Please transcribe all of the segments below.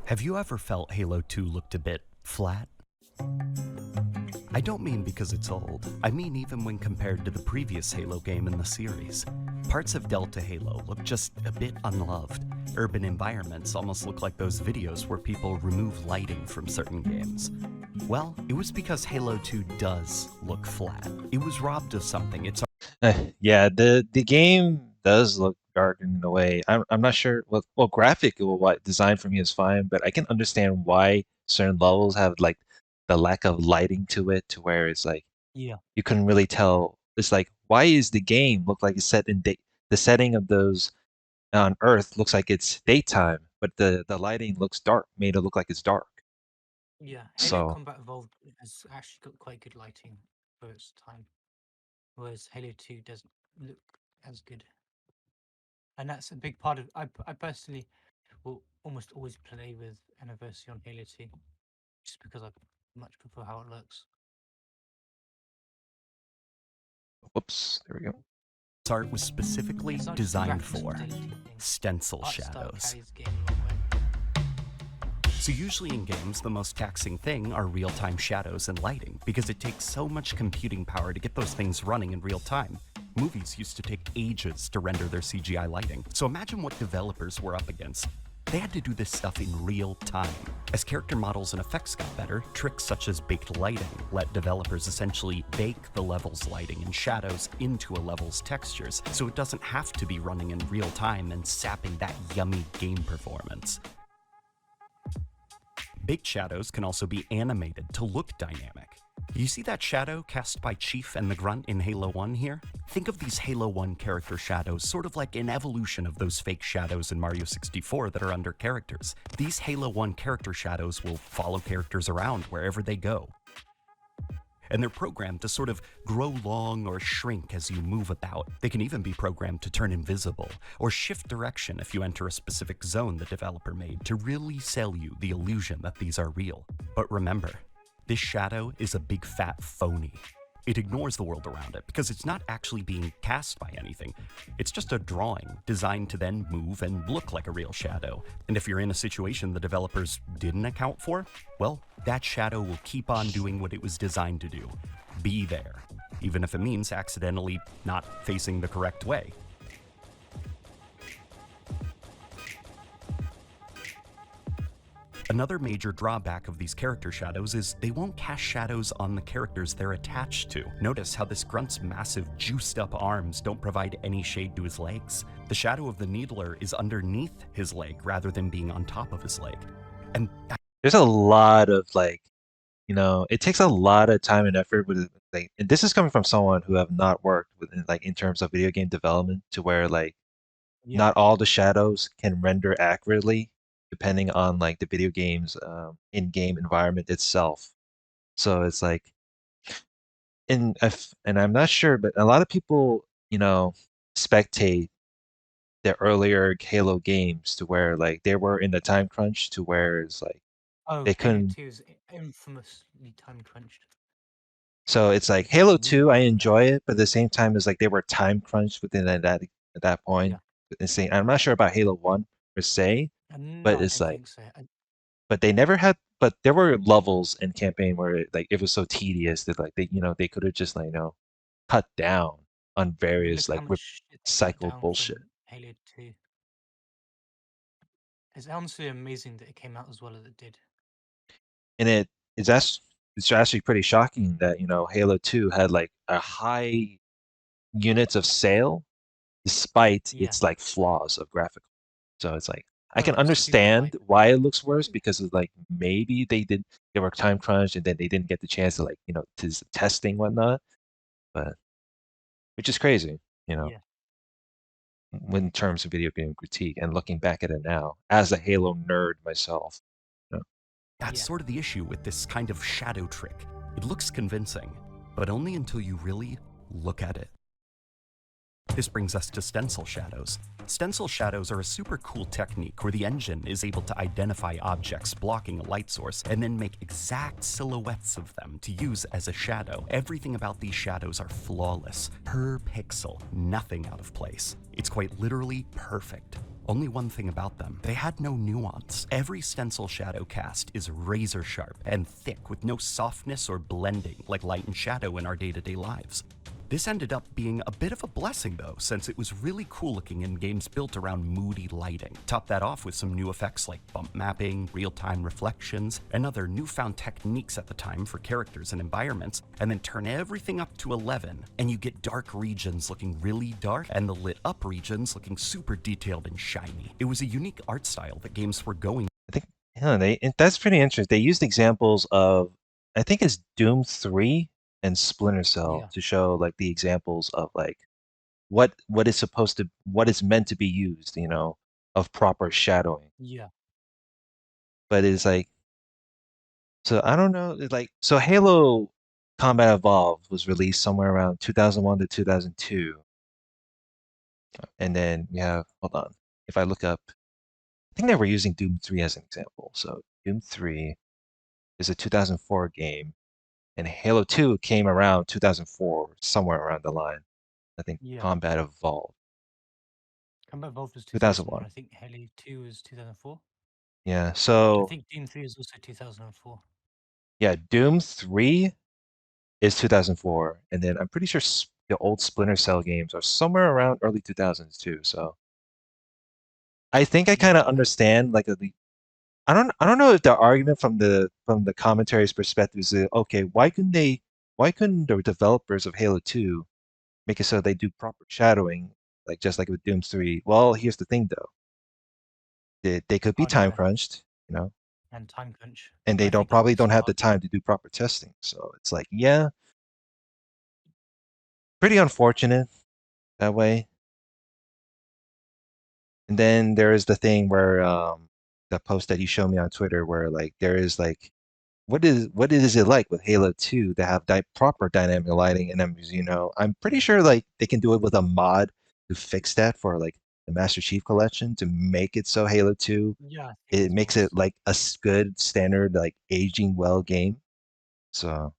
Have you ever felt Halo 2 looked a bit flat? I don't mean because it's old, I mean even when compared to the previous Halo game in the series. Parts of Delta Halo look just a bit unloved. Urban environments almost look like those videos where people remove lighting from certain games. Well, it was because Halo 2 does look flat. It was robbed of something. It's Yeah, the game does look dark in a way. I'm not sure. Well, graphic what design for me is fine, but I can understand why certain levels have like the lack of lighting to it, to where it's like Yeah. you couldn't really tell. It's like, why is the game look like it's set in day? The setting of those on Earth looks like it's daytime, but the lighting looks dark, made it look like it's dark. Yeah, Halo So Combat Evolved has actually got quite good lighting for its time, whereas Halo 2 doesn't look as good. And that's a big part of. I personally will almost always play with Anniversary on Halo 2, just because I much prefer how it looks. whoops, there we go. art was specifically It's not just the designed graphics for fidelity thing. stencil Art style shadows. carries the game a long way. So usually in games, the most taxing thing are real-time shadows and lighting, because it takes so much computing power to get those things running in real time. Movies used to take ages to render their CGI lighting, so imagine what developers were up against. They had to do this stuff in real time. As character models and effects got better, tricks such as baked lighting let developers essentially bake the level's lighting and shadows into a level's textures, so it doesn't have to be running in real time and sapping that yummy game performance. Baked shadows can also be animated to look dynamic. You see that shadow cast by Chief and the Grunt in Halo 1 here? Think of these Halo 1 character shadows sort of like an evolution of those fake shadows in Mario 64 that are under characters. These Halo 1 character shadows will follow characters around wherever they go. And they're programmed to sort of grow long or shrink as you move about. They can even be programmed to turn invisible, or shift direction if you enter a specific zone the developer made to really sell you the illusion that these are real. But remember, this shadow is a big fat phony. It ignores the world around it because it's not actually being cast by anything. It's just a drawing designed to then move and look like a real shadow. And if you're in a situation the developers didn't account for, well, that shadow will keep on doing what it was designed to do. Be there, even if it means accidentally not facing the correct way. Another major drawback of these character shadows is they won't cast shadows on the characters they're attached to. Notice how this Grunt's massive juiced up arms don't provide any shade to his legs. The shadow of the Needler is underneath his leg rather than being on top of his leg. And There's a lot of like, it takes a lot of time and effort with like, and this is coming from someone who have not worked within like in terms of video game development, to where like Yeah, not all the shadows can render accurately depending on like the video game's in-game environment itself. So it's like, and I'm not sure, but a lot of people, spectate the earlier Halo games to where like they were in the time crunch to where it's like oh, they Halo couldn't. 2 is infamously time crunched. So it's like It's Halo 2, I really bad. enjoy it, but at the same time, it's like they were time crunched within at that point. Yeah, It's saying, I'm not sure about Halo 1 per se, no, but I it's don't like, think so. but they never had, but there were levels in campaign where it was so tedious that like they could have just like cut down on I mean, various look how like much shit they cut cycle down bullshit. from Halo 2. It's honestly amazing that it came out as well as it did. And it's actually pretty shocking that Halo 2 had like a high units of sale despite Yeah. its like flaws of graphical. So it's like I Oh, can it was super understand hype. why it looks worse, because of like maybe they were time crunched and then they didn't get the chance to like to testing whatnot, but which is crazy, you know, Yeah. in terms of video game critique and looking back at it now as a Halo nerd myself. You know? that's Yeah. sort of the issue with this kind of shadow trick. It looks convincing, but only until you really look at it. This brings us to stencil shadows. Stencil shadows are a super cool technique where the engine is able to identify objects blocking a light source and then make exact silhouettes of them to use as a shadow. Everything about these shadows are flawless, per pixel, nothing out of place. It's quite literally perfect. Only one thing about them, they had no nuance. Every stencil shadow cast is razor sharp and thick with no softness or blending like light and shadow in our day-to-day lives. This ended up being a bit of a blessing though, since it was really cool looking in games built around moody lighting. Top that off with some new effects like bump mapping, real-time reflections, and other newfound techniques at the time for characters and environments, and then turn everything up to 11, and you get dark regions looking really dark, and the lit up regions looking super detailed and shiny. It was a unique art style that games were going. I think that's pretty interesting. They used examples of, I think it's Doom 3 and Splinter Cell Yeah. to show like the examples of like what is meant to be used, of proper shadowing. Yeah. But it's like, so I don't know, it's like, so Halo Combat Evolved was released somewhere around 2001 to 2002. And then we have, hold on, if I look up, I think they were using Doom 3 as an example. So Doom 3 is a 2004 game, and Halo 2 came around 2004, somewhere around the line. I think Yeah. Combat Evolved. Combat Evolved was 2001. 2001. I think Halo 2 was 2004. Yeah, I so think Doom 3 is also 2004. yeah, Doom 3 is 2004, and then I'm pretty sure the old Splinter Cell games are somewhere around early 2000s too. So I think I kind of understand like I don't know if the argument from the commentary's perspective is that, okay, why couldn't the developers of Halo 2 make it so they do proper shadowing, like just like with Doom 3? Well, here's the thing though. They could be Oh, time no. crunched, And time crunch. and they I think probably that's don't have the hard. time to do proper testing. So it's like, yeah, pretty unfortunate that way. And then there is the thing where the post that you showed me on Twitter where like there is like what is it like with Halo 2 to have proper dynamic lighting? And I'm pretty sure like they can do it with a mod to fix that for like the Master Chief Collection to make it so Halo 2 Yeah, I think it there's makes mods. it like a good standard like aging well game. So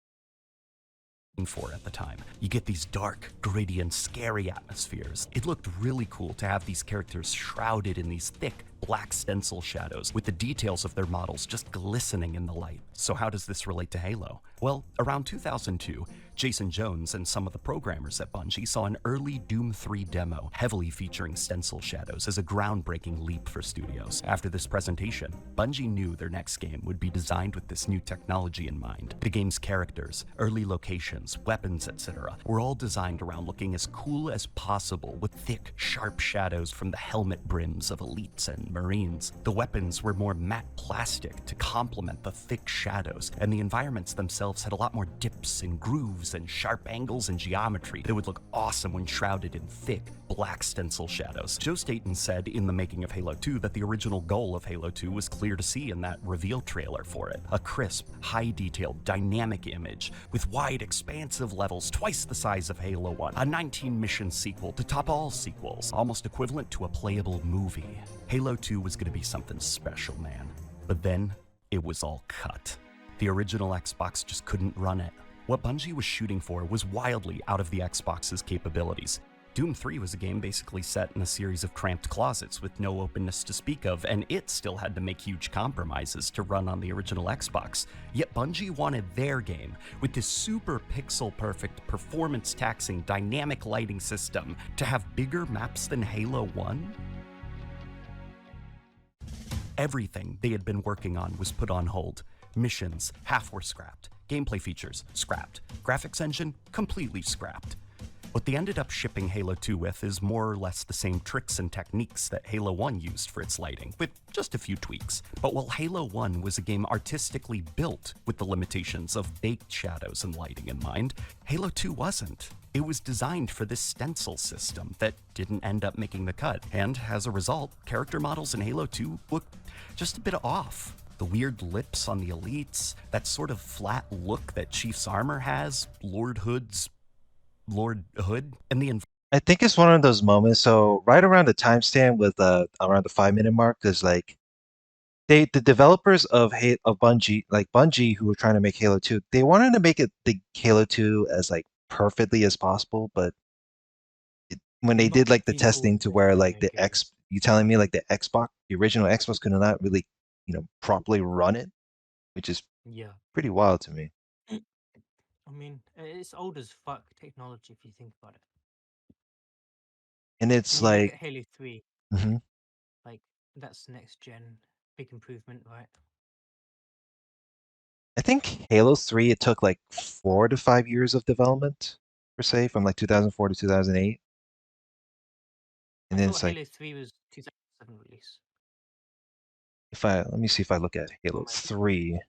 For at the time. You get these dark, gritty, and scary atmospheres. It looked really cool to have these characters shrouded in these thick, black stencil shadows with the details of their models just glistening in the light. So how does this relate to Halo? Well, around 2002, Jason Jones and some of the programmers at Bungie saw an early Doom 3 demo heavily featuring stencil shadows as a groundbreaking leap for studios. After this presentation, Bungie knew their next game would be designed with this new technology in mind. The game's characters, early locations, weapons, etc. were all designed around looking as cool as possible with thick, sharp shadows from the helmet brims of elites and marines. The weapons were more matte plastic to complement the thick shadows, and the environments themselves had a lot more dips and grooves and sharp angles and geometry that would look awesome when shrouded in thick, black stencil shadows. Joe Staten said in the making of Halo 2 that the original goal of Halo 2 was clear to see in that reveal trailer for it. A crisp, high-detailed, dynamic image with wide, expansive levels twice the size of Halo 1, a 19-mission sequel to top all sequels, almost equivalent to a playable movie. Halo 2 was going to be something special, man. But then, it was all cut. The original Xbox just couldn't run it. What Bungie was shooting for was wildly out of the Xbox's capabilities. Doom 3 was a game basically set in a series of cramped closets with no openness to speak of, and it still had to make huge compromises to run on the original Xbox. Yet Bungie wanted their game, with this super pixel-perfect, performance-taxing, dynamic lighting system, to have bigger maps than Halo 1? Everything they had been working on was put on hold. Missions, half were scrapped. Gameplay features, scrapped. Graphics engine, completely scrapped. What they ended up shipping Halo 2 with is more or less the same tricks and techniques that Halo 1 used for its lighting, with just a few tweaks. But while Halo 1 was a game artistically built with the limitations of baked shadows and lighting in mind, Halo 2 wasn't. It was designed for this stencil system that didn't end up making the cut, and as a result, character models in Halo 2 looked just a bit off. The weird lips on the elites, that sort of flat look that Chief's armor has, Lord Hood, and the I think it's one of those moments. So right around the timestamp with around the 5 minute mark, because like the developers of Bungie, who were trying to make Halo 2, they wanted to make the Halo 2 as like perfectly as possible, but when they did like the testing to where like you telling me like the original Xbox could not really, properly run it, which is Yeah. pretty wild to me. I mean, it's old as fuck technology if you think about it. And it's And you look like, at Halo 3, mhm. like that's next gen, big improvement, right? I think Halo 3, it took like 4 to 5 years of development, per se, from like 2004 to 2008. I And then thought it's like, Halo 3 was 2007 release. let me see if I look at Or Halo maybe 3.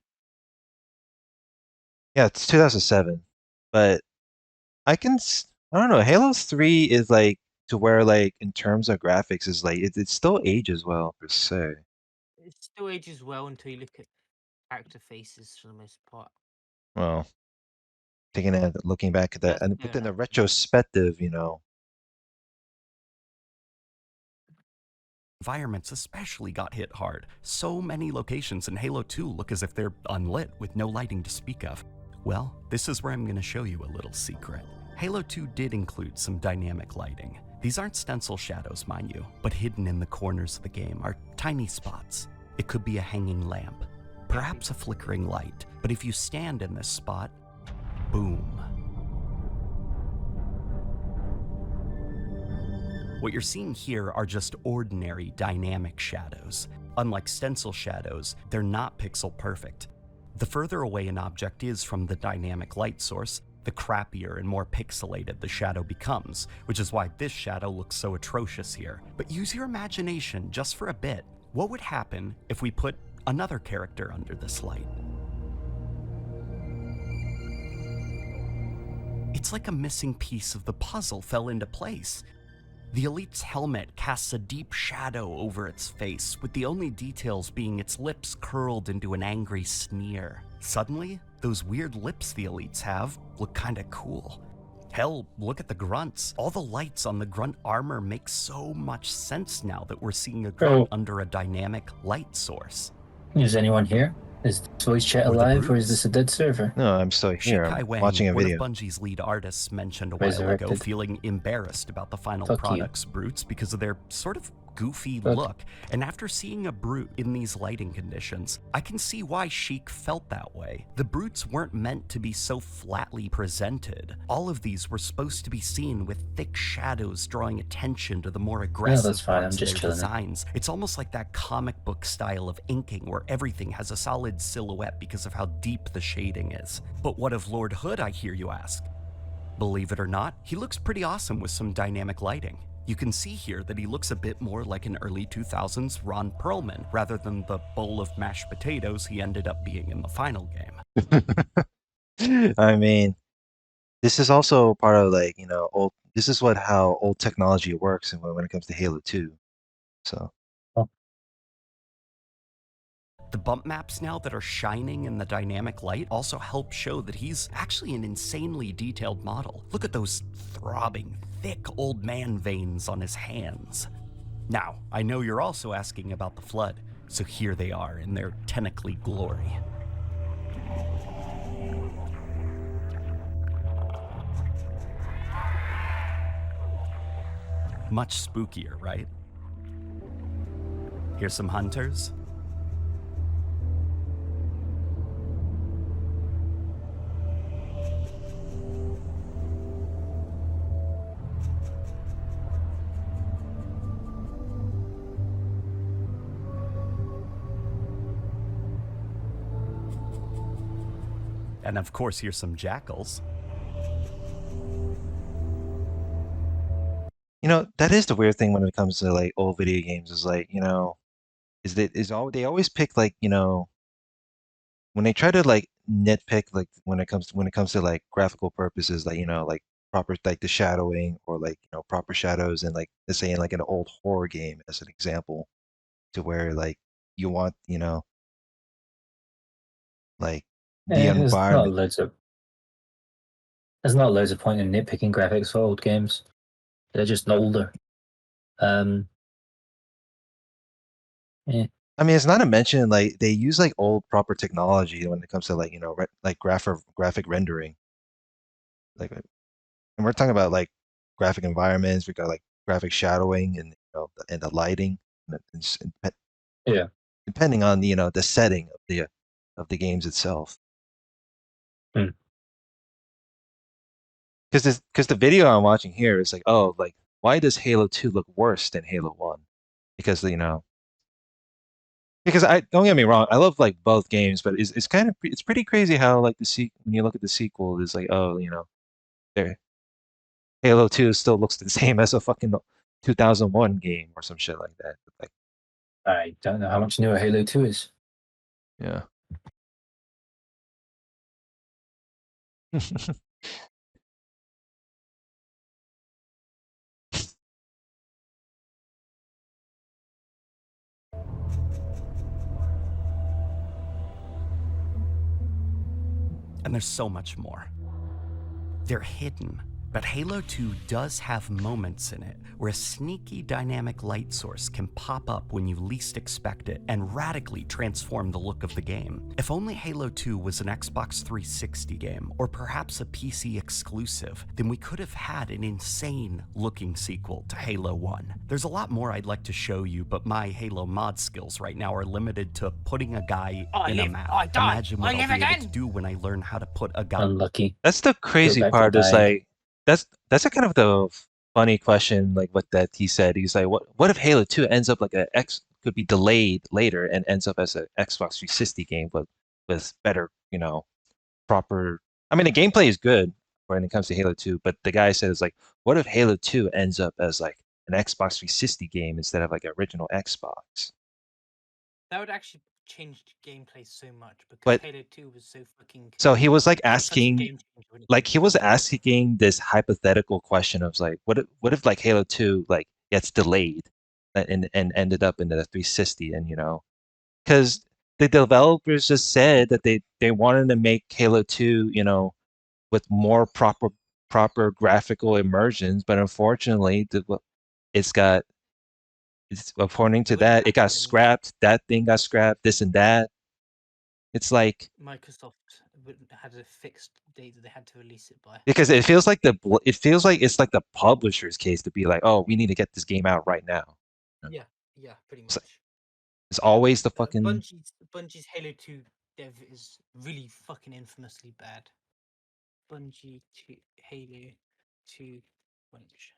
Yeah, it's 2007. But I don't know, Halo 3 is like, to where like, in terms of graphics, is like, it still ages well, per se. it still ages well until you look at character faces for the most part. Well, looking back at that, That's and fair within the enough. retrospective, Environments especially got hit hard. So many locations in Halo 2 look as if they're unlit with no lighting to speak of. Well, this is where I'm going to show you a little secret. Halo 2 did include some dynamic lighting. These aren't stencil shadows, mind you, but hidden in the corners of the game are tiny spots. It could be a hanging lamp, perhaps a flickering light, but if you stand in this spot, boom. What you're seeing here are just ordinary dynamic shadows. Unlike stencil shadows, they're not pixel perfect. The further away an object is from the dynamic light source, the crappier and more pixelated the shadow becomes, which is why this shadow looks so atrocious here. But use your imagination just for a bit. What would happen if we put another character under this light? It's like a missing piece of the puzzle fell into place. The Elite's helmet casts a deep shadow over its face, with the only details being its lips curled into an angry sneer. Suddenly, those weird lips the Elites have look kinda cool. Hell, look at the grunts. All the lights on the grunt armor make so much sense now that we're seeing a grunt under a dynamic light source. Is anyone here? Is this voice chat Or the alive, or is this brutes. a dead server? No, I'm still here. Shikai I'm Wang, watching a one of video. Bungie's lead artists, mentioned a while ago Resurrected. feeling embarrassed about the final Fuck you. product's brutes because of their sort of goofy Fuck. look. And after seeing a brute in these lighting conditions, I can see why Sheik felt that way. The brutes weren't meant to be so flatly presented. All of these were supposed to be seen with thick shadows drawing attention to the more aggressive that's fine, parts I'm just of their chilling it. designs. It's almost like that comic book style of inking where everything has a solid silhouette because of how deep the shading is. But what of Lord Hood, I hear you ask? Believe it or not, he looks pretty awesome with some dynamic lighting. You can see here that he looks a bit more like an early 2000s Ron Perlman, rather than the bowl of mashed potatoes he ended up being in the final game. I mean, this is also part of like, this is how old technology works and when it comes to Halo 2. So The bump maps now that are shining in the dynamic light also help show that he's actually an insanely detailed model. Look at those throbbing, thick old man veins on his hands. Now, I know you're also asking about the Flood, so here they are in their tentacly glory. Much spookier, right? Here's some hunters. And of course, here's some jackals. That is the weird thing when it comes to like old video games is like, they always pick like, when they try to like nitpick like when it comes to like graphical purposes, like, like proper like the shadowing or like, proper shadows and like let's say in like an old horror game as an example, to where like you want, like the environment. There's not loads of point in nitpicking graphics for old games. They're just older. Yeah. I mean, it's not to mention like they use like old proper technology when it comes to like, like graphic rendering. Like, and we're talking about like graphic environments, we got like graphic shadowing and and the lighting, Yeah. depending on the setting of the games itself. Hmm. Because the video I'm watching here is like, oh, like why does Halo 2 look worse than Halo 1? Because because I don't get me wrong, I love like both games, but it's kind of it's pretty crazy how like when you look at the sequel, it's like, oh, there Halo 2 still looks the same as a fucking 2001 game or some shit like that. Like, I don't know how much newer Halo 2 is. yeah. And there's so much more. They're hidden, but Halo 2 does have moments in it where a sneaky dynamic light source can pop up when you least expect it and radically transform the look of the game. If only Halo 2 was an Xbox 360 game, or perhaps a PC exclusive, then we could have had an insane looking sequel to Halo 1. There's a lot more I'd like to show you, but my Halo mod skills right now are limited to putting a guy in a map. Imagine what I'll be able to do when I learn how to put a gun. Unlucky. That's the crazy back to part is dying. like that's a kind of the funny question, like what that he said. He's like, what if Halo 2 ends up like could be delayed later and ends up as an Xbox 360 game, but with better, proper. I mean, the gameplay is good when it comes to Halo 2, but the guy says like, what if Halo 2 ends up as like an Xbox 360 game instead of like original Xbox? That would actually change gameplay so much because But- Halo 2 was so fucking. So he was like it was such a asking, game changer when it like came he to was gameplay. asking this hypothetical question of like, what if like Halo 2 like gets delayed and ended up in the 360, and because the developers just said that they wanted to make Halo 2 with more proper graphical immersions, but unfortunately it's according to It wouldn't that it got happen anyway. scrapped, that thing got scrapped, this and that. It's like Microsoft had a fixed date that they had to release it by. because it feels like it's like the publisher's case to be like, oh, we need to get this game out right now. Yeah, pretty It's much. like- It's always the fucking Bungie's Halo 2 dev is really fucking infamously bad. Bungie to Halo 2 bunch.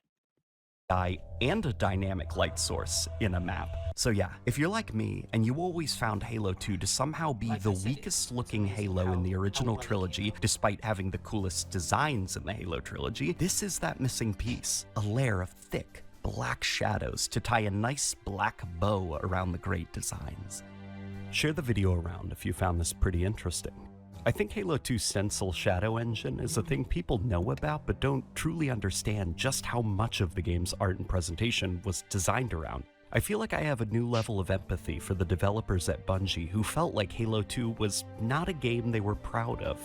Guy and a dynamic light source in a map. So yeah, if you're like me and you always found Halo 2 to somehow be Like the I said, weakest looking amazing Halo in the how original well it came trilogy, out. despite having the coolest designs in the Halo trilogy, this is that missing piece, a layer of thick, black shadows to tie a nice black bow around the great designs. Share the video around if you found this pretty interesting. I think Halo 2's Stencil Shadow engine is a thing people know about but don't truly understand just how much of the game's art and presentation was designed around. I feel like I have a new level of empathy for the developers at Bungie who felt like Halo 2 was not a game they were proud of.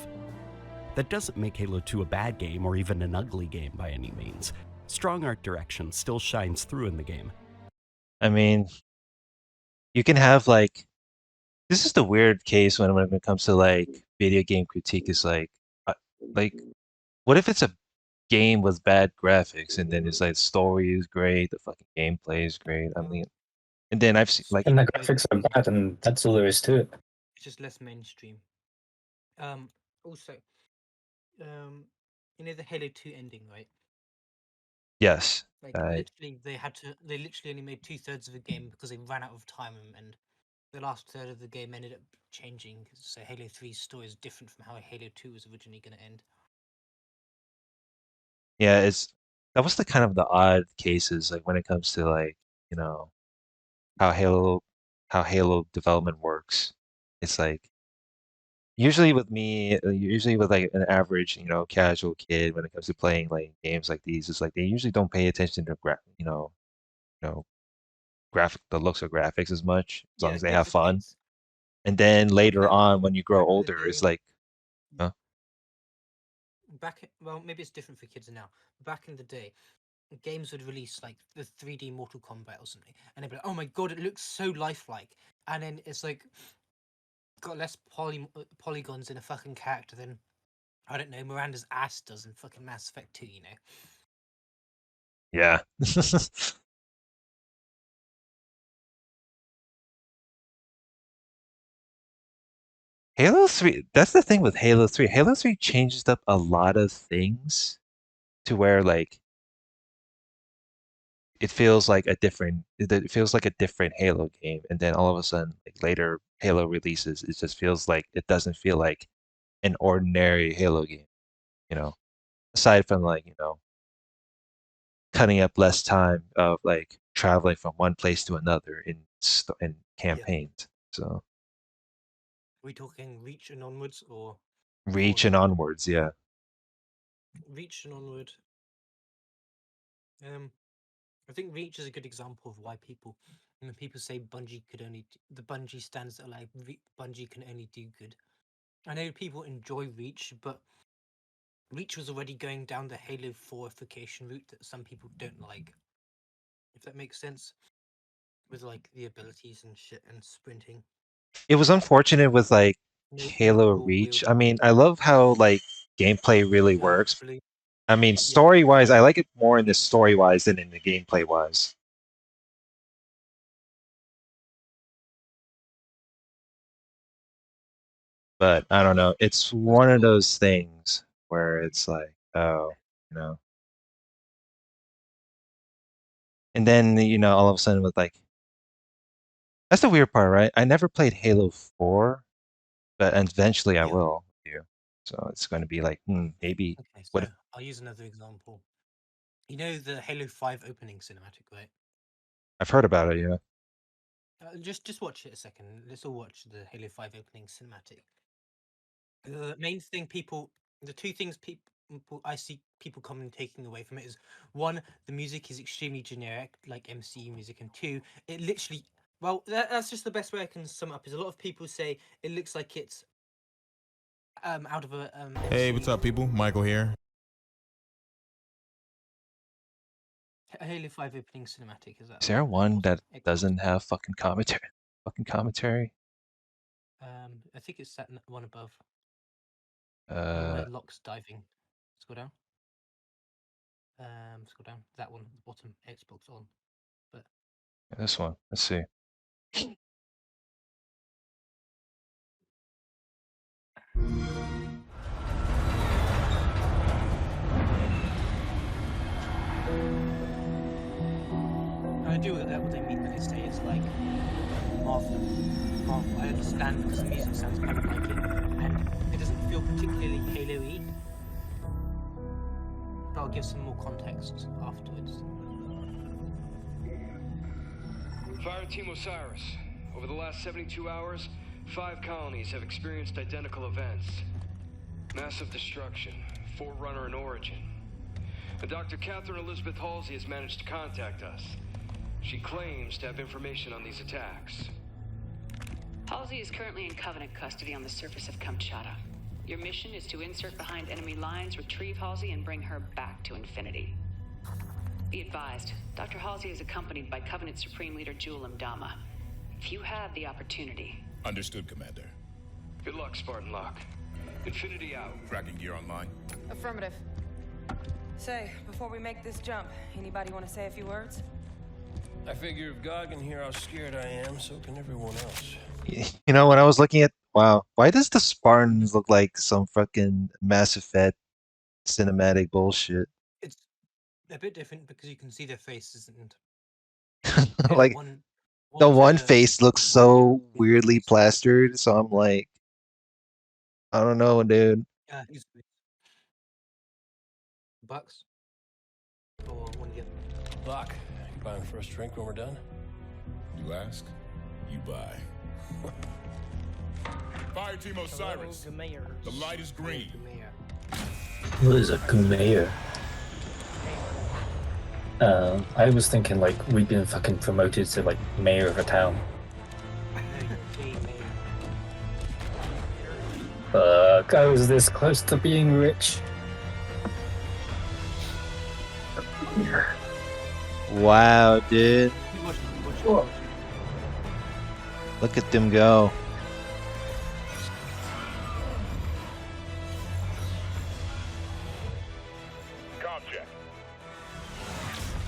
That doesn't make Halo 2 a bad game or even an ugly game by any means. Strong art direction still shines through in the game. I mean, you can have like, this is the weird case when it comes to like video game critique is like what if it's a game with bad graphics and then it's like story is great, the fucking gameplay is great. I mean, and then I've seen like And the graphics are bad, and that's all there is to it. It's just less mainstream. Also, you know the Halo 2 ending, right? yes, Like literally, they literally only made 2/3 of the game because they ran out of time, and the last third of the game ended up changing. So Halo 3's story is different from how Halo 2 was originally going to end. yeah, that was the kind of the odd cases like when it comes to like how Halo development works. It's like usually with me, usually with like an average casual kid when it comes to playing like games like these, it's like they usually don't pay attention to the looks of graphics as much as long as they have fun. kids. And then later back- on when you grow back in the older, it's day- like Well, maybe it's different for kids now. Back in the day, games would release like the 3D Mortal Kombat or something, and they'd be like, "Oh my god, it looks so lifelike," and then it's like got less polygons in a fucking character than I don't know Miranda's ass does in fucking Mass Effect 2. yeah. Halo 3, that's the thing with Halo 3. Halo 3 changes up a lot of things to where like it feels like a different Halo game, and then all of a sudden like later Halo releases, it just feels like it doesn't feel like an ordinary Halo game, you know. Aside from like, cutting up less time of like traveling from one place to another in campaigns. So we talking Reach and onwards, or Reach and onwards, yeah. Reach and onward? I think Reach is a good example of why people, when people say Bungie could only, the Bungie stands that like Bungie can only do good. I know people enjoy Reach, but Reach was already going down the Halo 4ification route that some people don't like. If that makes sense, with like the abilities and shit and sprinting. It was unfortunate with like No Halo dual Reach. wield. I mean, I love how like gameplay really works. Blue. I mean, story-wise, I like it more in the story-wise than in the gameplay-wise. But I don't know. It's one of those things where it's like, oh, you know. And then, all of a sudden with like, that's the weird part, right? I never played Halo 4, but eventually I Yeah. will. So it's going to be like, maybe. Okay, so What if, I'll use another example. You know the Halo 5 opening cinematic, right? I've heard about it, yeah. Just watch it a second. Let's all watch the Halo 5 opening cinematic. The main thing the two things I see people commonly taking away from it is, one, the music is extremely generic, like MCU music, and two, it literally, well, that's just the best way I can sum it up. Is a lot of people say it looks like it's out of a Hey, what's up, people? Michael here. Halo 5 opening cinematic. Is there one that doesn't have fucking commentary? I think it's that one above. Uh, Locke's diving. Scroll down. Scroll down. That one, the bottom. Xbox on. But this one. Let's see. I do what they mean when they say it's like Marvel. I understand because the music sounds kind of like it, and it doesn't feel particularly Halo-y. But I'll give some more context afterwards. Fire Team Osiris. Over the last 72 hours, 5 colonies have experienced identical events. Massive destruction, Forerunner and Origin. And Dr. Catherine Elizabeth Halsey has managed to contact us. She claims to have information on these attacks. Halsey is currently in Covenant custody on the surface of Kamchatka. Your mission is to insert behind enemy lines, retrieve Halsey, and bring her back to Infinity. Be advised, Dr. Halsey is accompanied by Covenant Supreme Leader Jul 'Mdama. If you have the opportunity... Understood, Commander. Good luck, Spartan Locke. Infinity out. Tracking gear online. Affirmative. Say, before we make this jump, anybody want to say a few words? I figure if God can hear how scared I am, so can everyone else. When I was looking at, wow, why does the Spartans look like some fucking Mass Effect cinematic bullshit? It's a bit different because you can see their faces and Like, the one face looks so weirdly plastered, so I'm like, I don't know, dude. Yeah, he's Bucks or one of the other. Locke, you buying the first drink when we're done? You ask, you buy. Fire Team Osiris. The light is green. What is a Gumayer? I was thinking like we've been fucking promoted to like mayor of a town. Fuck, I was this close to being rich. Wow, dude. Look at them go.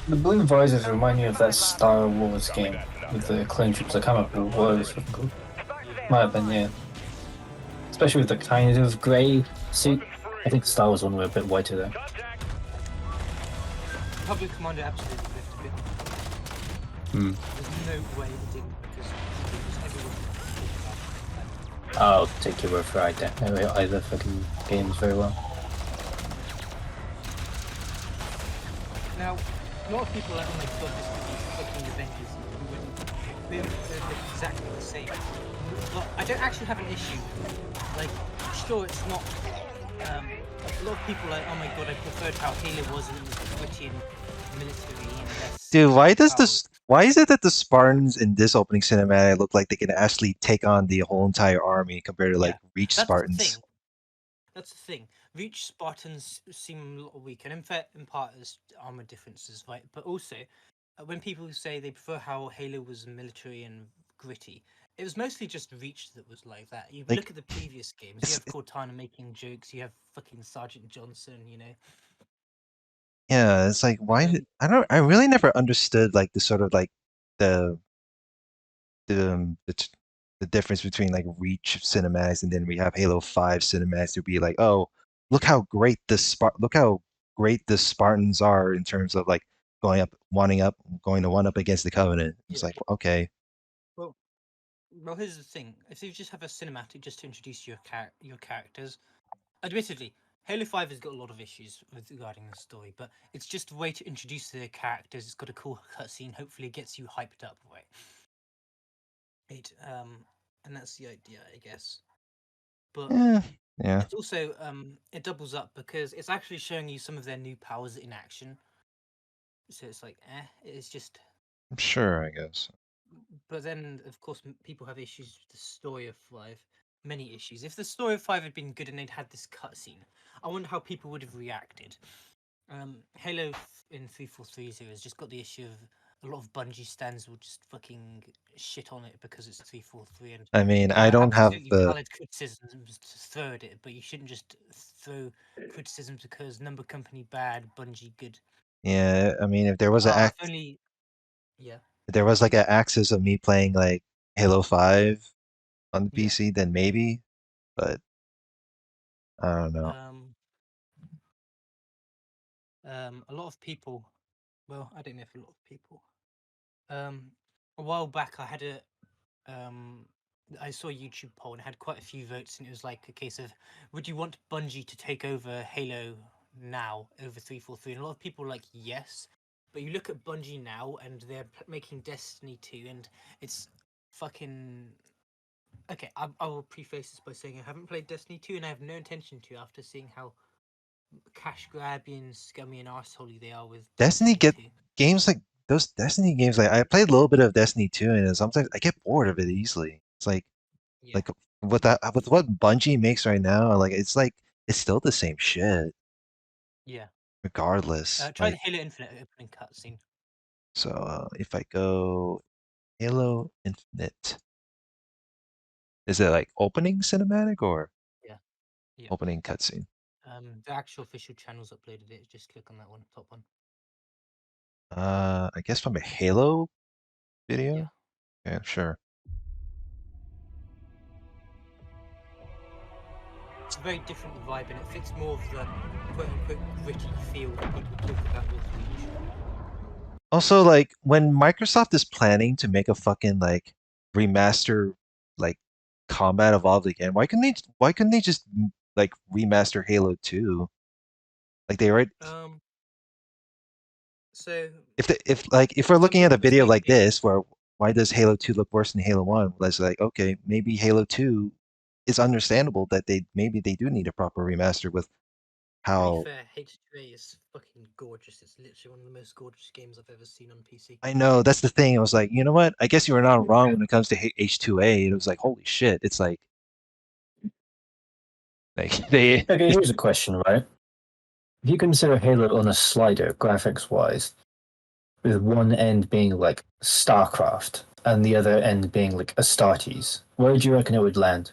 The blue visors remind me of that Star Wars game with the clone troops. I can't remember what it was. Might have been, yeah. especially with the kind of grey suit. I think the Star Wars one were a bit whiter there. Public Commander absolutely left a bit. There's no way it didn't because everyone talked about I'll take your word for it. I don't know either fucking games very well. Now, a lot of people are like, oh my god, this could be fucking Avengers. They're exactly the same. But I don't actually have an issue. Like, sure, it's not. A lot of people are like, oh my god, I preferred how Halo was and it was gritty and military and less. Dude, why does power. this? Why is it that the Spartans in this opening cinematic look like they can actually take on the whole entire army compared to like Reach That's Spartans? the thing. That's the thing. Reach Spartans seem a lot weaker, and in part, there's armor differences, right? But also, when people say they prefer how Halo was military and gritty, it was mostly just Reach that was like that. You Like, look at the previous games. You have Cortana making jokes. You have fucking Sergeant Johnson. You know. Yeah, it's like why did I really never understood like the sort of like the the difference between like Reach cinematics and then we have Halo 5 cinematics to be like, oh, look how great the Spartans are in terms of like going to one up against the Covenant. It's like, okay. Well, here's the thing. If you just have a cinematic just to introduce your characters, admittedly, Halo 5 has got a lot of issues regarding the story, but it's just a way to introduce the characters. It's got a cool cutscene. Hopefully, it gets you hyped up, right? And that's the idea, I guess. But yeah. it's also it doubles up because it's actually showing you some of their new powers in action. So it's like, it's just. I'm sure, I guess. But then, of course, people have issues with the story of 5. Many issues. If the story of 5 had been good and they'd had this cutscene, I wonder how people would have reacted. Halo in 343 has just got the issue of a lot of Bungie stands will just fucking shit on it because it's 343. And I mean, I don't have the valid criticisms to throw at it, but you shouldn't just throw criticisms because Number Company bad, Bungie good. Yeah, I mean, if there was If there was like an axis of me playing like Halo 5 on the PC, then maybe, but I don't know. A lot of people, well, I don't know if a lot of people. A while back, I saw a YouTube poll and it had quite a few votes, and it was like a case of, would you want Bungie to take over Halo now over 343? And a lot of people were like, yes. But you look at Bungie now, and they're making Destiny 2, and it's fucking. Okay, I will preface this by saying I haven't played Destiny 2, and I have no intention to after seeing how cash grabby and scummy and arseholey they are with Destiny games like those Destiny games. Like I played a little bit of Destiny 2, and sometimes I get bored of it easily. It's like with what Bungie makes right now, like it's still the same shit. Yeah. Regardless. Try the Halo Infinite opening cutscene. So if I go Halo Infinite, is it like opening cinematic or opening cutscene? The actual official channels uploaded it. Just click on that one, top one. I guess from a Halo video. Yeah, sure. It's a very different vibe, and it fits more of the quote-unquote gritty feel that people talk about with Reach. Also, like when Microsoft is planning to make a fucking like remaster like Combat Evolved again, why couldn't they just like remaster Halo 2? Like they already. So if we're looking at a video like this, where why does Halo 2 look worse than Halo 1? It's like, okay, maybe Halo 2 is understandable that maybe they do need a proper remaster with how. To be fair, H2A is fucking gorgeous. It's literally one of the most gorgeous games I've ever seen on PC. I know, that's the thing. I was like, you know what? I guess you were not wrong when it comes to H2A. It was like, holy shit! It's like they. Okay, here's a question, right? If you consider Halo on a slider, graphics-wise, with one end being like StarCraft and the other end being like Astartes, where do you reckon it would land?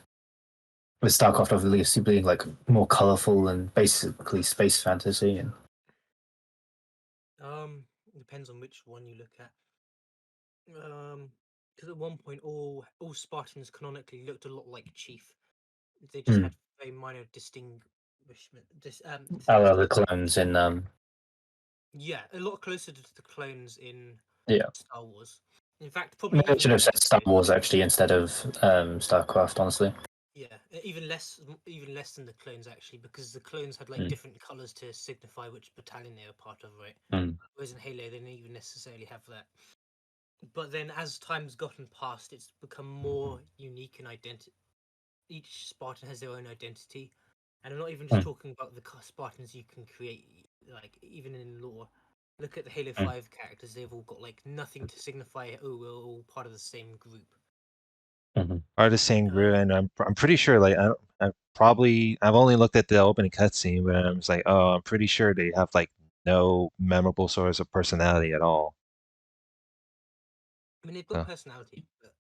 With StarCraft obviously being like more colorful and basically space fantasy, and it depends on which one you look at. Because at one point all Spartans canonically looked a lot like Chief. They just Hmm. had very minor distinguishment. The clones in Yeah, a lot closer to the clones in yeah. Star Wars. In fact, probably Maybe I should have said Star Wars actually instead of StarCraft. Honestly. Yeah, even less than the clones actually, because the clones had like Mm. different colors to signify which battalion they were part of, right? Mm. Whereas in Halo, they didn't even necessarily have that. But then, as time's gotten past, it's become more unique and identity. Each Spartan has their own identity, and I'm not even just talking about the Spartans you can create, like even in lore. Look at the Halo 5 characters; they've all got like nothing to signify. Oh, we're all part of the same group. Are the same group, and I'm pretty sure like I've only looked at the opening cutscene, but I'm just like, oh, I'm pretty sure they have like no memorable source of personality at all. I mean, they've got personality, but